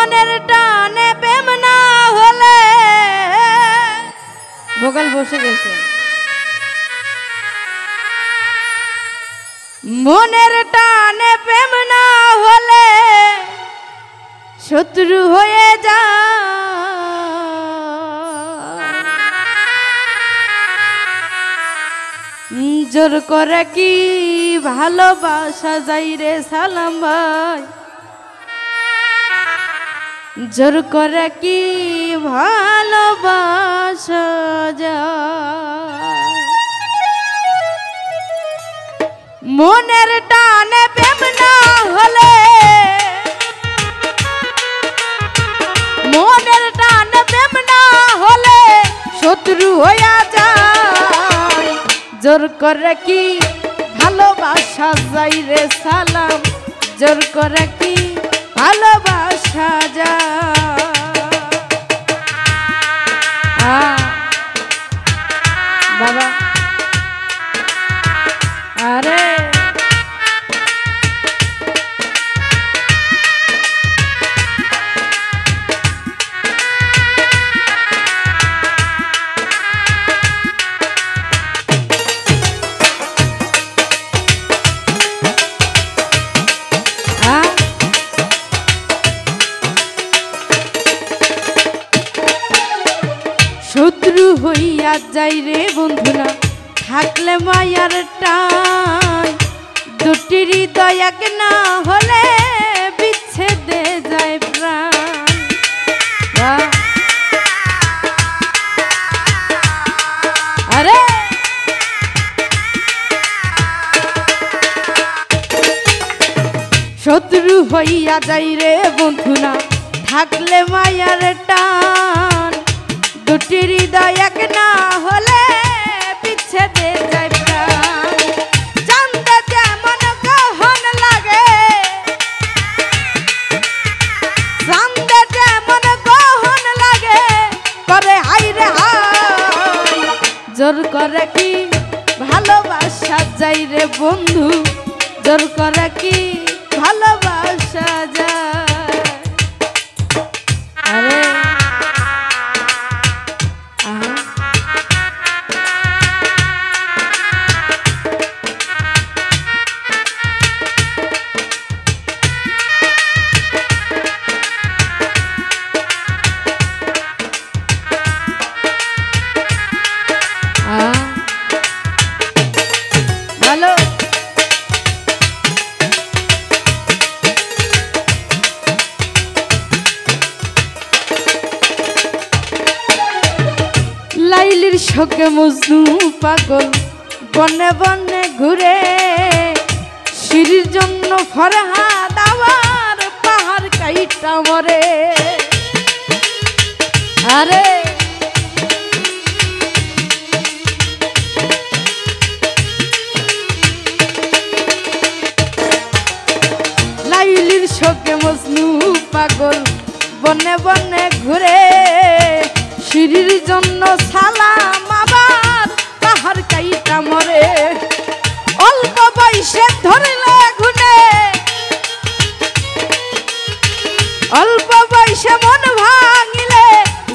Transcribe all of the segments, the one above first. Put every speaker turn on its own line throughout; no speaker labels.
মনের টানে প্রেম না হলে ভোকাল বসে গেছে। মনের টানে প্রেম না হলে শত্রু হয়ে যায়। জোর করে কি ভালোবাসা যাই রে সালাম ভাই, জোর করে কি ভালোবাসা যায়। মনের টানে প্রেম না হলে, মনের টানে প্রেম না হলে শত্রু হইয়া যায়। জোর করে কি ভালোবাসা যাই রে সালাম, জোর করে কি ভালোবাসা যায়। বাবা আরে শত্রু হইয়া যাই রে বন্ধুরা থাকলে মায়ার টান, দুটি হৃদয় এক না হলে বিচ্ছেদে যায় প্রাণ। আরে শত্রু হইয়া যাই রে বন্ধুরা থাকলে মায়ার টান, দুটি হৃদয় এক না হলে বিচ্ছেদে যায় প্রাণ। চাঁদে যেমন গহন লাগে, চাঁদে যেমন গহন লাগে করে হাই রে হাই। জোর করে কি ভালোবাসা যাই রে বন্ধু, জোর করে কি ভালোবাসা যায়। আরে ভালো লাইলির শোকে মজনু পাগল বনে বনে ঘুরে, সিঁড়ির জন্য ফরহাদ আবার পাহাড় কাইটা মরে। আরে লাইলির শোকে মজনু পাগল বনে বনে ঘুরে, সিঁড়ির জন্য সালাম আবার পাহাড় কাইটা মরে। অল্প বয়সে ধরলে গুনে, অল্প বয়সে মন ভাঙিলে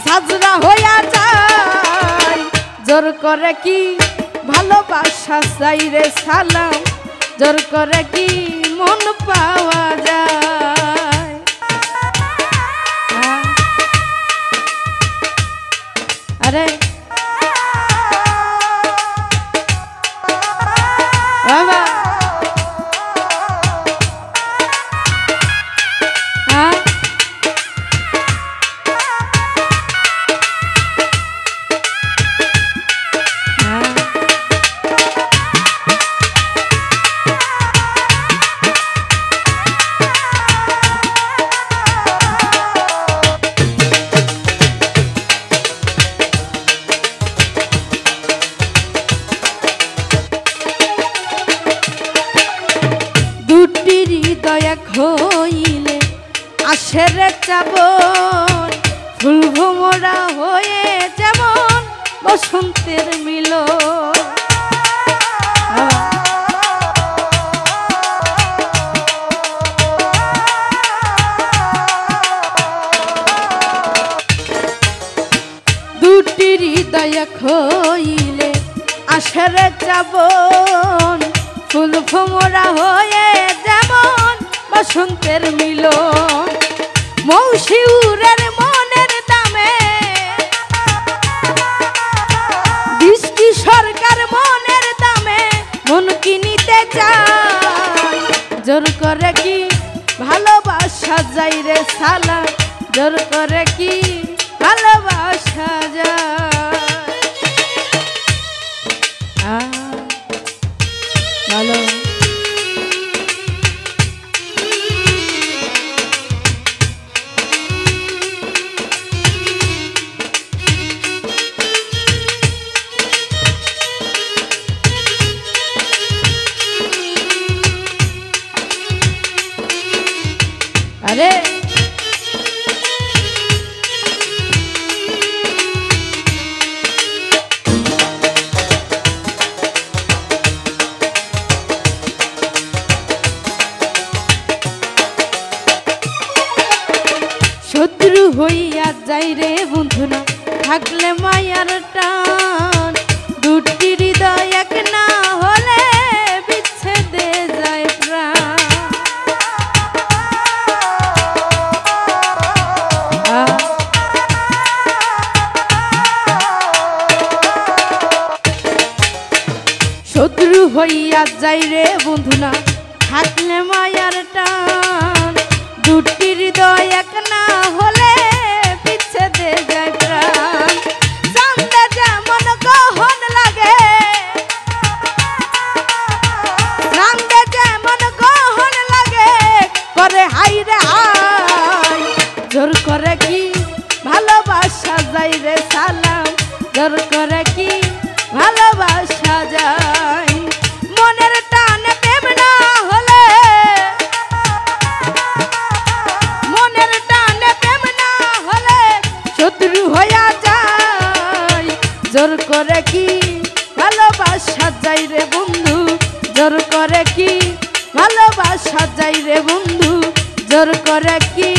ঝাঁঝরা হইয়া যায়। জোর করে কি ভালোবাসা চাই রে সালাম, জোর করে কি মন পাওয়া যায়। আরে বাবা হইলে আসে রে চাবন, ফুল ভোমরা হয়ে যেমন বসন্তের মিলন। হৃদয় হইলে আসের চাবন ফুল ভোমরা হয়ে যেমন বসন্তের মিলন মৌসিউরের মনের দামে দৃষ্টি সরকার মনের দামে মন কিনিতে চায় জোর করে কি ভালোবাসা যাই রে সালা জোর করে কি ভালোবাসা যায় ভালো আরে শত্রু হইয়া যাই রে বন্ধু না থাকলে মায়ার টান দুটি হৃদয় এক না হলে বিচ্ছেদে যায় প্রাণ শত্রু হইয়া যাই রে বন্ধু না থাকলে মায়ার টান দুটি হৃদয় এক না হলে বিচ্ছেদে যায় প্রাণ চাঁদে যেমন গহন লাগে চাঁদে যেমন গহন লাগে করে হাই রে হাই জোর করে কি ভালোবাসা যাই রে সালাম জোর করে কি ভালোবাসা যায় মনের টানে প্রেম না হলে মনের টানে প্রেম না হলে শত্রু হইয়া যায় জোর করে কি ভালোবাসা যায় রে বন্ধু জোর করে কি ভালোবাসা যায় রে বন্ধু জোর করে কি